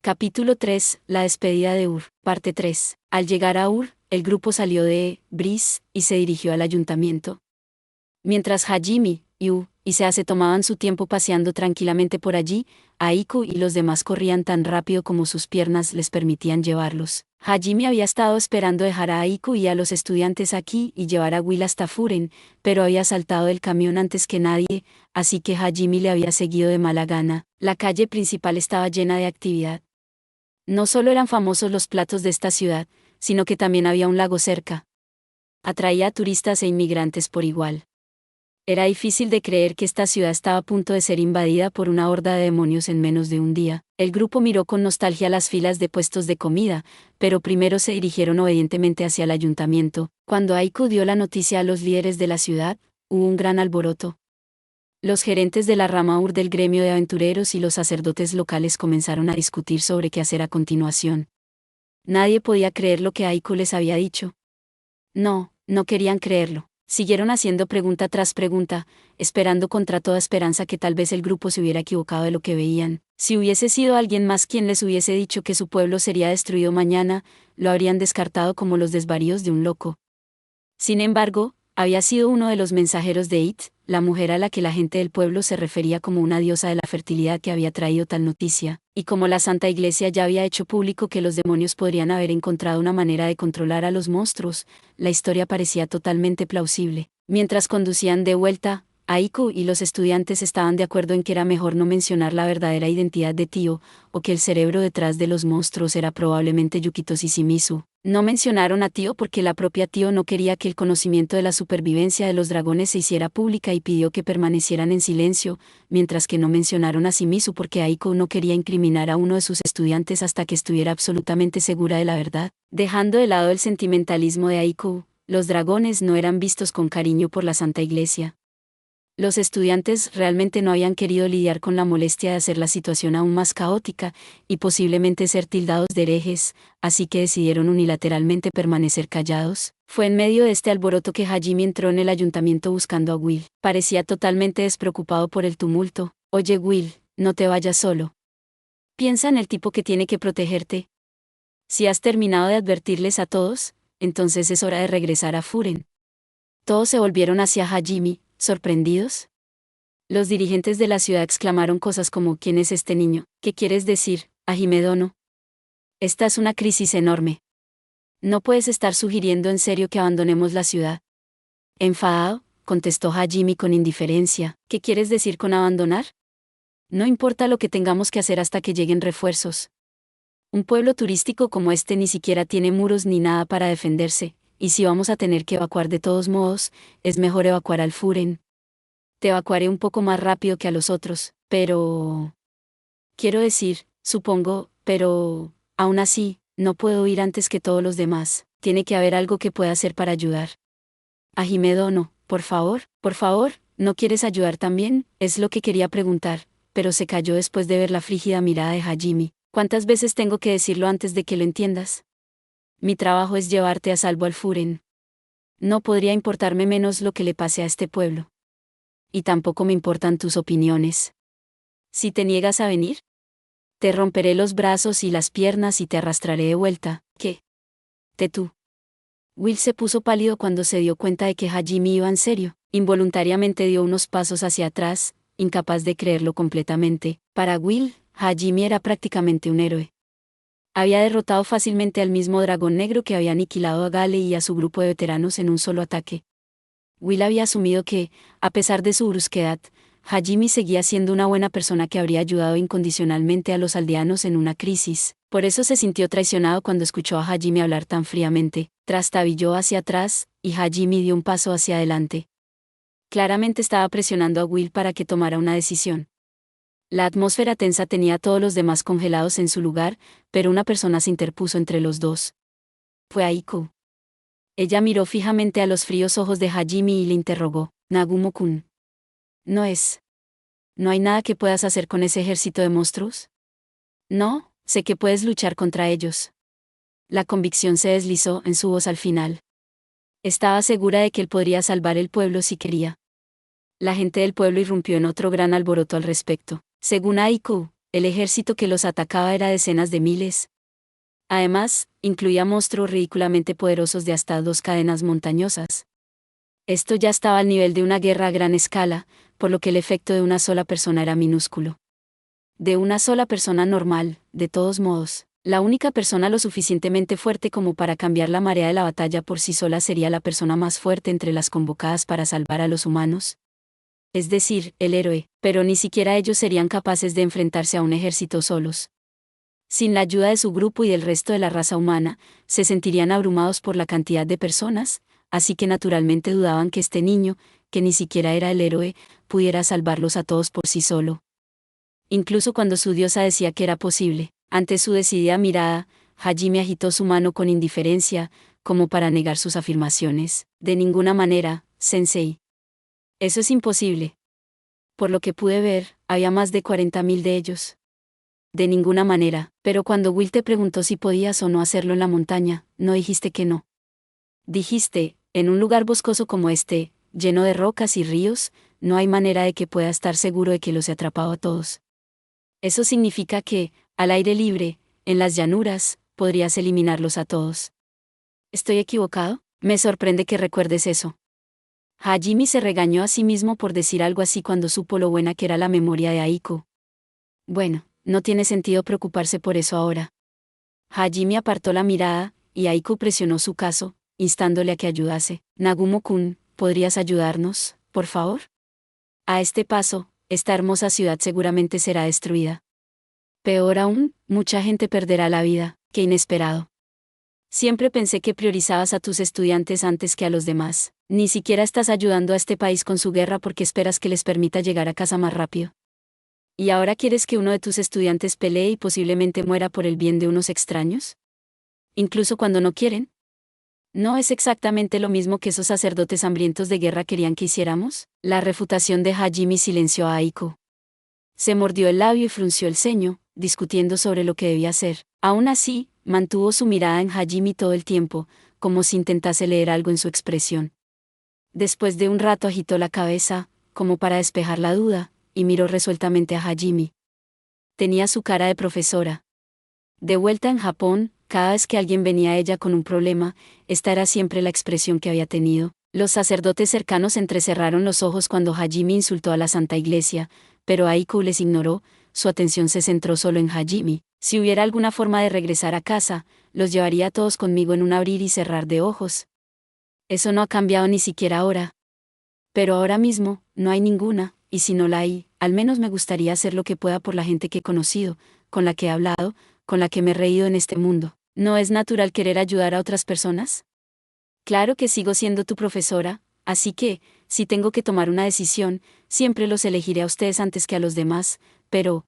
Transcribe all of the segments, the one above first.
Capítulo 3. La despedida de Ur. Parte 3. Al llegar a Ur, el grupo salió de Bris y se dirigió al ayuntamiento. Mientras Hajime, Yu y Sea se tomaban su tiempo paseando tranquilamente por allí, Aiko y los demás corrían tan rápido como sus piernas les permitían llevarlos. Hajime había estado esperando dejar a Aiko y a los estudiantes aquí y llevar a Will hasta Furen, pero había saltado del camión antes que nadie, así que Hajime le había seguido de mala gana. La calle principal estaba llena de actividad. No solo eran famosos los platos de esta ciudad, sino que también había un lago cerca. Atraía a turistas e inmigrantes por igual. Era difícil de creer que esta ciudad estaba a punto de ser invadida por una horda de demonios en menos de un día. El grupo miró con nostalgia las filas de puestos de comida, pero primero se dirigieron obedientemente hacia el ayuntamiento. Cuando Aiko dio la noticia a los líderes de la ciudad, hubo un gran alboroto. Los gerentes de la rama Ur del gremio de aventureros y los sacerdotes locales comenzaron a discutir sobre qué hacer a continuación. Nadie podía creer lo que Aiko les había dicho. No querían creerlo. Siguieron haciendo pregunta tras pregunta, esperando contra toda esperanza que tal vez el grupo se hubiera equivocado de lo que veían. Si hubiese sido alguien más quien les hubiese dicho que su pueblo sería destruido mañana, lo habrían descartado como los desvaríos de un loco. Sin embargo, había sido uno de los mensajeros de It, la mujer a la que la gente del pueblo se refería como una diosa de la fertilidad que había traído tal noticia, y como la Santa Iglesia ya había hecho público que los demonios podrían haber encontrado una manera de controlar a los monstruos, la historia parecía totalmente plausible. Mientras conducían de vuelta, Aiko y los estudiantes estaban de acuerdo en que era mejor no mencionar la verdadera identidad de Tio, o que el cerebro detrás de los monstruos era probablemente Yukito Shimizu. No mencionaron a Tio porque la propia Tio no quería que el conocimiento de la supervivencia de los dragones se hiciera pública y pidió que permanecieran en silencio, mientras que no mencionaron a Shimizu porque Aiko no quería incriminar a uno de sus estudiantes hasta que estuviera absolutamente segura de la verdad. Dejando de lado el sentimentalismo de Aiko, los dragones no eran vistos con cariño por la Santa Iglesia. Los estudiantes realmente no habían querido lidiar con la molestia de hacer la situación aún más caótica, y posiblemente ser tildados de herejes, así que decidieron unilateralmente permanecer callados. Fue en medio de este alboroto que Hajime entró en el ayuntamiento buscando a Will. Parecía totalmente despreocupado por el tumulto. Oye Will, no te vayas solo. Piensa en el tipo que tiene que protegerte. Si has terminado de advertirles a todos, entonces es hora de regresar a Furen. Todos se volvieron hacia Hajime, sorprendidos. Los dirigentes de la ciudad exclamaron cosas como ¿quién es este niño? ¿Qué quieres decir, Hajime Dono? Esta es una crisis enorme. No puedes estar sugiriendo en serio que abandonemos la ciudad. Enfadado, contestó Hajime con indiferencia. ¿Qué quieres decir con abandonar? No importa lo que tengamos que hacer hasta que lleguen refuerzos. Un pueblo turístico como este ni siquiera tiene muros ni nada para defenderse, y si vamos a tener que evacuar de todos modos, es mejor evacuar al Furen. Te evacuaré un poco más rápido que a los otros, pero... Quiero decir, supongo, pero... Aún así, no puedo ir antes que todos los demás. Tiene que haber algo que pueda hacer para ayudar. Hajime Dono, por favor, ¿no quieres ayudar también? Es lo que quería preguntar, pero se calló después de ver la frígida mirada de Hajime. ¿Cuántas veces tengo que decirlo antes de que lo entiendas? Mi trabajo es llevarte a salvo al Furen. No podría importarme menos lo que le pase a este pueblo. Y tampoco me importan tus opiniones. Si te niegas a venir, te romperé los brazos y las piernas y te arrastraré de vuelta. ¿Qué? Tú. Will se puso pálido cuando se dio cuenta de que Hajime iba en serio. Involuntariamente dio unos pasos hacia atrás, incapaz de creerlo completamente. Para Will, Hajime era prácticamente un héroe. Había derrotado fácilmente al mismo dragón negro que había aniquilado a Gale y a su grupo de veteranos en un solo ataque. Will había asumido que, a pesar de su brusquedad, Hajime seguía siendo una buena persona que habría ayudado incondicionalmente a los aldeanos en una crisis. Por eso se sintió traicionado cuando escuchó a Hajime hablar tan fríamente. Trastabilló hacia atrás, y Hajime dio un paso hacia adelante. Claramente estaba presionando a Will para que tomara una decisión. La atmósfera tensa tenía a todos los demás congelados en su lugar, pero una persona se interpuso entre los dos. Fue Aiko. Ella miró fijamente a los fríos ojos de Hajime y le interrogó, Nagumo-kun. ¿No hay nada que puedas hacer con ese ejército de monstruos? No, sé que puedes luchar contra ellos. La convicción se deslizó en su voz al final. Estaba segura de que él podría salvar el pueblo si quería. La gente del pueblo irrumpió en otro gran alboroto al respecto. Según Aiko, el ejército que los atacaba era decenas de miles. Además, incluía monstruos ridículamente poderosos de hasta 2 cadenas montañosas. Esto ya estaba al nivel de una guerra a gran escala, por lo que el efecto de una sola persona era minúsculo. De una sola persona normal, de todos modos, la única persona lo suficientemente fuerte como para cambiar la marea de la batalla por sí sola sería la persona más fuerte entre las convocadas para salvar a los humanos. Es decir, el héroe, pero ni siquiera ellos serían capaces de enfrentarse a un ejército solos. Sin la ayuda de su grupo y del resto de la raza humana, se sentirían abrumados por la cantidad de personas, así que naturalmente dudaban que este niño, que ni siquiera era el héroe, pudiera salvarlos a todos por sí solo. Incluso cuando su diosa decía que era posible, ante su decidida mirada, Hajime agitó su mano con indiferencia, como para negar sus afirmaciones. De ninguna manera, sensei. Eso es imposible. Por lo que pude ver, había más de 40.000 de ellos. De ninguna manera, pero cuando Will te preguntó si podías o no hacerlo en la montaña, no dijiste que no. Dijiste, en un lugar boscoso como este, lleno de rocas y ríos, no hay manera de que pueda estar seguro de que los he atrapado a todos. Eso significa que, al aire libre, en las llanuras, podrías eliminarlos a todos. ¿Estoy equivocado? Me sorprende que recuerdes eso. Hajime se regañó a sí mismo por decir algo así cuando supo lo buena que era la memoria de Aiko. Bueno, no tiene sentido preocuparse por eso ahora. Hajime apartó la mirada, y Aiko presionó su caso, instándole a que ayudase. Nagumo-kun, ¿podrías ayudarnos, por favor? A este paso, esta hermosa ciudad seguramente será destruida. Peor aún, mucha gente perderá la vida. ¡Qué inesperado! Siempre pensé que priorizabas a tus estudiantes antes que a los demás. Ni siquiera estás ayudando a este país con su guerra porque esperas que les permita llegar a casa más rápido. ¿Y ahora quieres que uno de tus estudiantes pelee y posiblemente muera por el bien de unos extraños? ¿Incluso cuando no quieren? ¿No es exactamente lo mismo que esos sacerdotes hambrientos de guerra querían que hiciéramos? La refutación de Hajime silenció a Aiko. Se mordió el labio y frunció el ceño, discutiendo sobre lo que debía hacer. Aún así, mantuvo su mirada en Hajime todo el tiempo, como si intentase leer algo en su expresión. Después de un rato agitó la cabeza, como para despejar la duda, y miró resueltamente a Hajime. Tenía su cara de profesora. De vuelta en Japón, cada vez que alguien venía a ella con un problema, esta era siempre la expresión que había tenido. Los sacerdotes cercanos entrecerraron los ojos cuando Hajime insultó a la Santa Iglesia, pero Aiko les ignoró, su atención se centró solo en Hajime. Si hubiera alguna forma de regresar a casa, los llevaría a todos conmigo en un abrir y cerrar de ojos. Eso no ha cambiado ni siquiera ahora. Pero ahora mismo, no hay ninguna, y si no la hay, al menos me gustaría hacer lo que pueda por la gente que he conocido, con la que he hablado, con la que me he reído en este mundo. ¿No es natural querer ayudar a otras personas? Claro que sigo siendo tu profesora, así que, si tengo que tomar una decisión, siempre los elegiré a ustedes antes que a los demás, pero...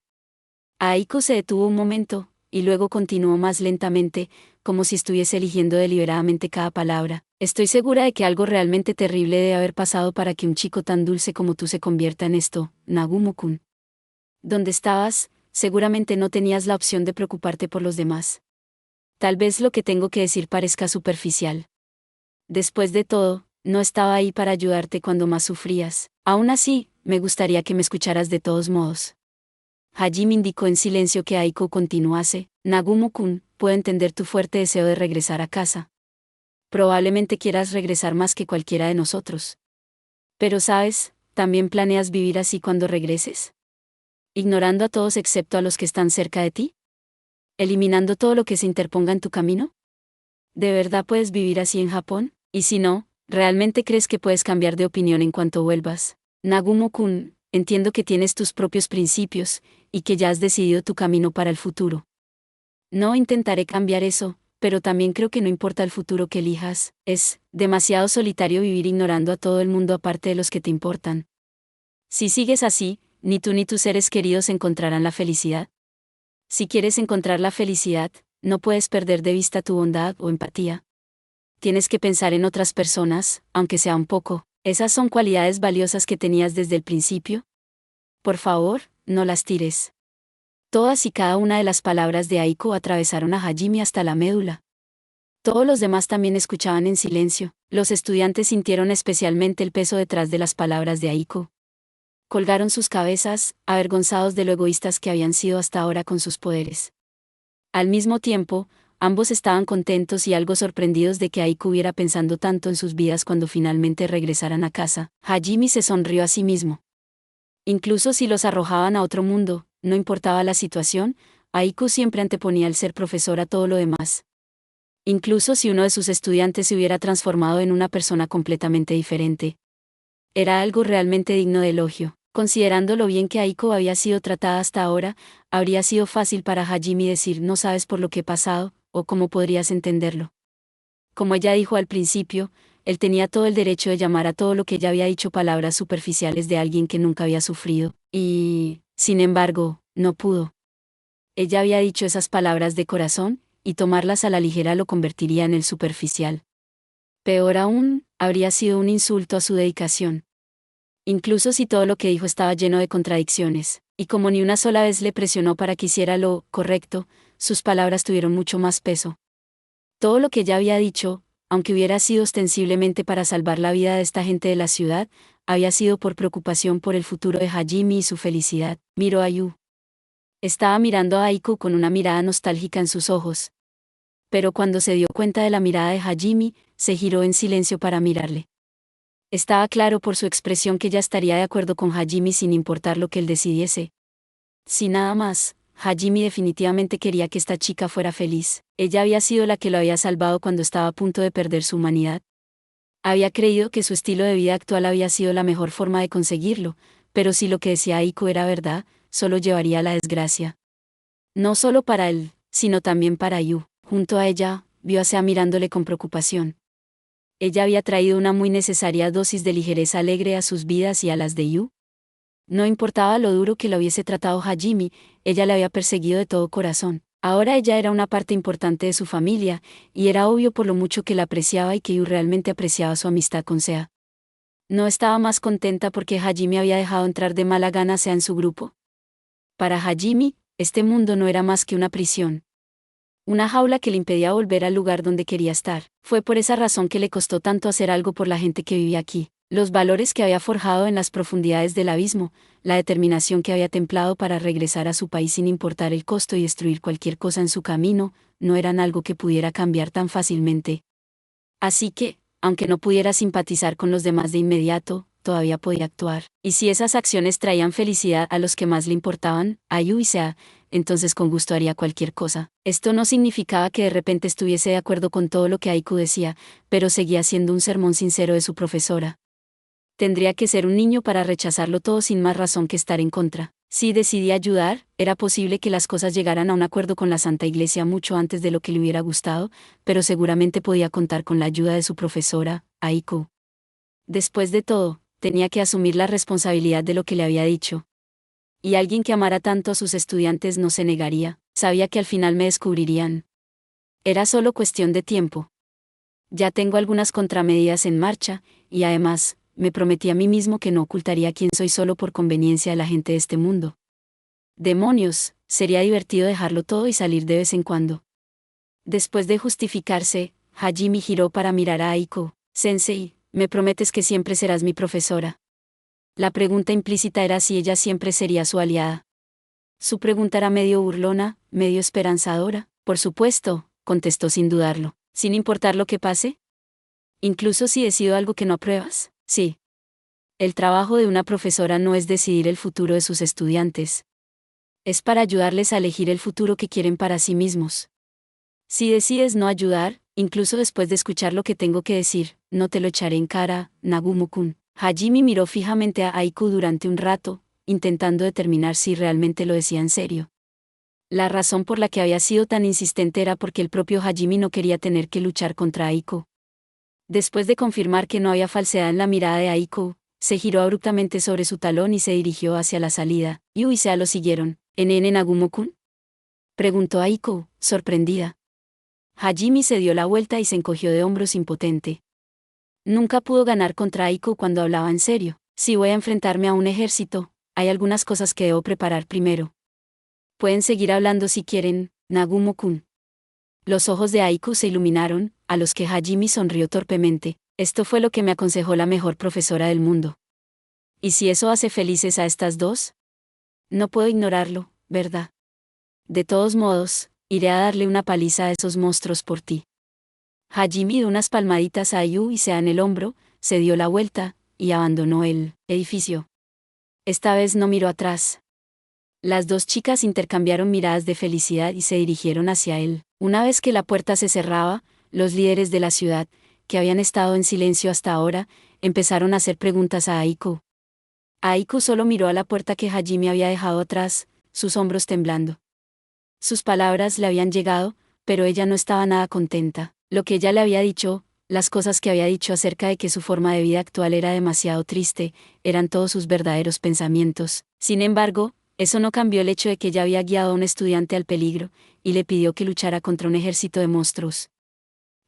Aiko se detuvo un momento, y luego continuó más lentamente, como si estuviese eligiendo deliberadamente cada palabra. Estoy segura de que algo realmente terrible debe haber pasado para que un chico tan dulce como tú se convierta en esto, Nagumo-kun. ¿Dónde estabas? Seguramente no tenías la opción de preocuparte por los demás. Tal vez lo que tengo que decir parezca superficial. Después de todo, no estaba ahí para ayudarte cuando más sufrías. Aún así, me gustaría que me escucharas de todos modos. Hajime indicó en silencio que Aiko continuase. Nagumo-kun, puedo entender tu fuerte deseo de regresar a casa. Probablemente quieras regresar más que cualquiera de nosotros. Pero sabes, ¿también planeas vivir así cuando regreses? ¿Ignorando a todos excepto a los que están cerca de ti? ¿Eliminando todo lo que se interponga en tu camino? ¿De verdad puedes vivir así en Japón? Y si no, ¿realmente crees que puedes cambiar de opinión en cuanto vuelvas? Nagumo-kun, entiendo que tienes tus propios principios, y que ya has decidido tu camino para el futuro. No intentaré cambiar eso, pero también creo que no importa el futuro que elijas, es demasiado solitario vivir ignorando a todo el mundo aparte de los que te importan. Si sigues así, ni tú ni tus seres queridos encontrarán la felicidad. Si quieres encontrar la felicidad, no puedes perder de vista tu bondad o empatía. Tienes que pensar en otras personas, aunque sea un poco. ¿Esas son cualidades valiosas que tenías desde el principio? Por favor, no las tires. Todas y cada una de las palabras de Aiko atravesaron a Hajime hasta la médula. Todos los demás también escuchaban en silencio. Los estudiantes sintieron especialmente el peso detrás de las palabras de Aiko. Colgaron sus cabezas, avergonzados de lo egoístas que habían sido hasta ahora con sus poderes. Al mismo tiempo, ambos estaban contentos y algo sorprendidos de que Aiko hubiera pensando tanto en sus vidas cuando finalmente regresaran a casa. Hajime se sonrió a sí mismo. Incluso si los arrojaban a otro mundo, no importaba la situación, Aiko siempre anteponía el ser profesor a todo lo demás. Incluso si uno de sus estudiantes se hubiera transformado en una persona completamente diferente. Era algo realmente digno de elogio. Considerando lo bien que Aiko había sido tratada hasta ahora, habría sido fácil para Hajime decir no sabes por lo que he pasado, o cómo podrías entenderlo. Como ella dijo al principio, él tenía todo el derecho de llamar a todo lo que ella había dicho palabras superficiales de alguien que nunca había sufrido, y, sin embargo, no pudo. Ella había dicho esas palabras de corazón, y tomarlas a la ligera lo convertiría en el superficial. Peor aún, habría sido un insulto a su dedicación. Incluso si todo lo que dijo estaba lleno de contradicciones, y como ni una sola vez le presionó para que hiciera lo correcto, sus palabras tuvieron mucho más peso. Todo lo que ella había dicho, aunque hubiera sido ostensiblemente para salvar la vida de esta gente de la ciudad, había sido por preocupación por el futuro de Hajime y su felicidad. Miró a Yu. Estaba mirando a Aiko con una mirada nostálgica en sus ojos. Pero cuando se dio cuenta de la mirada de Hajime, se giró en silencio para mirarle. Estaba claro por su expresión que ella estaría de acuerdo con Hajime sin importar lo que él decidiese. Sin nada más, Hajime definitivamente quería que esta chica fuera feliz. Ella había sido la que lo había salvado cuando estaba a punto de perder su humanidad. Había creído que su estilo de vida actual había sido la mejor forma de conseguirlo, pero si lo que decía Aiko era verdad, solo llevaría a la desgracia. No solo para él, sino también para Yu. Junto a ella, vio a Sea mirándole con preocupación. Ella había traído una muy necesaria dosis de ligereza alegre a sus vidas y a las de Yu. No importaba lo duro que la hubiese tratado Hajime, ella le había perseguido de todo corazón. Ahora ella era una parte importante de su familia, y era obvio por lo mucho que la apreciaba y que Yu realmente apreciaba su amistad con Sea. No estaba más contenta porque Hajime había dejado entrar de mala gana a Sea en su grupo. Para Hajime, este mundo no era más que una prisión. Una jaula que le impedía volver al lugar donde quería estar. Fue por esa razón que le costó tanto hacer algo por la gente que vivía aquí. Los valores que había forjado en las profundidades del abismo, la determinación que había templado para regresar a su país sin importar el costo y destruir cualquier cosa en su camino, no eran algo que pudiera cambiar tan fácilmente. Así que, aunque no pudiera simpatizar con los demás de inmediato, todavía podía actuar. Y si esas acciones traían felicidad a los que más le importaban, a Yu y Sea, entonces con gusto haría cualquier cosa. Esto no significaba que de repente estuviese de acuerdo con todo lo que Aiko decía, pero seguía siendo un sermón sincero de su profesora. Tendría que ser un niño para rechazarlo todo sin más razón que estar en contra. Si decidía ayudar, era posible que las cosas llegaran a un acuerdo con la Santa Iglesia mucho antes de lo que le hubiera gustado, pero seguramente podía contar con la ayuda de su profesora, Aiko. Después de todo, tenía que asumir la responsabilidad de lo que le había dicho. Y alguien que amara tanto a sus estudiantes no se negaría, sabía que al final me descubrirían. Era solo cuestión de tiempo. Ya tengo algunas contramedidas en marcha, y además, me prometí a mí mismo que no ocultaría quién soy solo por conveniencia de la gente de este mundo. Demonios, sería divertido dejarlo todo y salir de vez en cuando. Después de justificarse, Hajime giró para mirar a Aiko. Sensei, ¿me prometes que siempre serás mi profesora? La pregunta implícita era si ella siempre sería su aliada. Su pregunta era medio burlona, medio esperanzadora. Por supuesto, contestó sin dudarlo. ¿Sin importar lo que pase? Incluso si decido algo que no apruebas, sí. El trabajo de una profesora no es decidir el futuro de sus estudiantes. Es para ayudarles a elegir el futuro que quieren para sí mismos. Si decides no ayudar, incluso después de escuchar lo que tengo que decir, no te lo echaré en cara, Nagumo-kun. Hajime miró fijamente a Aiko durante un rato, intentando determinar si realmente lo decía en serio. La razón por la que había sido tan insistente era porque el propio Hajime no quería tener que luchar contra Aiko. Después de confirmar que no había falsedad en la mirada de Aiko, se giró abruptamente sobre su talón y se dirigió hacia la salida. Yu y Sea lo siguieron. ¿NN Nagumo-kun?, preguntó Aiko, sorprendida. Hajime se dio la vuelta y se encogió de hombros impotente. Nunca pudo ganar contra Aiko cuando hablaba en serio. Si voy a enfrentarme a un ejército, hay algunas cosas que debo preparar primero. Pueden seguir hablando si quieren, Nagumo-kun. Los ojos de Aiko se iluminaron, a los que Hajime sonrió torpemente. Esto fue lo que me aconsejó la mejor profesora del mundo. ¿Y si eso hace felices a estas dos? No puedo ignorarlo, ¿verdad? De todos modos, iré a darle una paliza a esos monstruos por ti. Hajime dio unas palmaditas a Ayu y Sea en el hombro, se dio la vuelta, y abandonó el edificio. Esta vez no miró atrás. Las dos chicas intercambiaron miradas de felicidad y se dirigieron hacia él. Una vez que la puerta se cerraba, los líderes de la ciudad, que habían estado en silencio hasta ahora, empezaron a hacer preguntas a Aiko. Aiko solo miró a la puerta que Hajime había dejado atrás, sus hombros temblando. Sus palabras le habían llegado, pero ella no estaba nada contenta. Lo que ella le había dicho, las cosas que había dicho acerca de que su forma de vida actual era demasiado triste, eran todos sus verdaderos pensamientos. Sin embargo, eso no cambió el hecho de que ella había guiado a un estudiante al peligro, y le pidió que luchara contra un ejército de monstruos.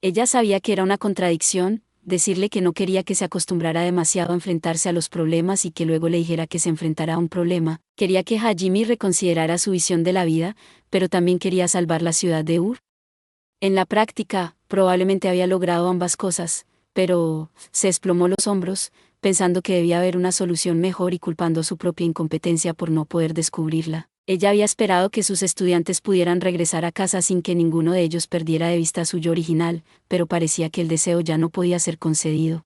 Ella sabía que era una contradicción, decirle que no quería que se acostumbrara demasiado a enfrentarse a los problemas y que luego le dijera que se enfrentara a un problema. Quería que Hajime reconsiderara su visión de la vida, pero también quería salvar la ciudad de Ur. En la práctica, probablemente había logrado ambas cosas, pero se desplomó los hombros, pensando que debía haber una solución mejor y culpando su propia incompetencia por no poder descubrirla. Ella había esperado que sus estudiantes pudieran regresar a casa sin que ninguno de ellos perdiera de vista su yo original, pero parecía que el deseo ya no podía ser concedido.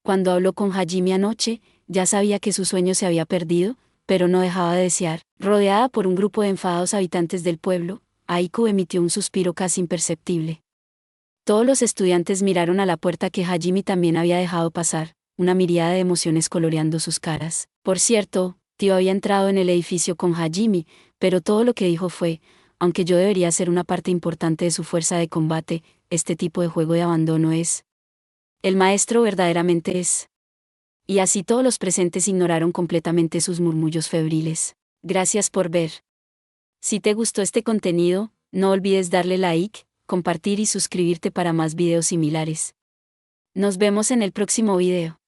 Cuando habló con Hajime anoche, ya sabía que su sueño se había perdido, pero no dejaba de desear. Rodeada por un grupo de enfadados habitantes del pueblo, Aiko emitió un suspiro casi imperceptible. Todos los estudiantes miraron a la puerta que Hajime también había dejado pasar, una miríada de emociones coloreando sus caras. Por cierto, Tio había entrado en el edificio con Hajime, pero todo lo que dijo fue, aunque yo debería ser una parte importante de su fuerza de combate, este tipo de juego de abandono es. El maestro verdaderamente es. Y así todos los presentes ignoraron completamente sus murmullos febriles. Gracias por ver. Si te gustó este contenido, no olvides darle like, compartir y suscribirte para más videos similares. Nos vemos en el próximo video.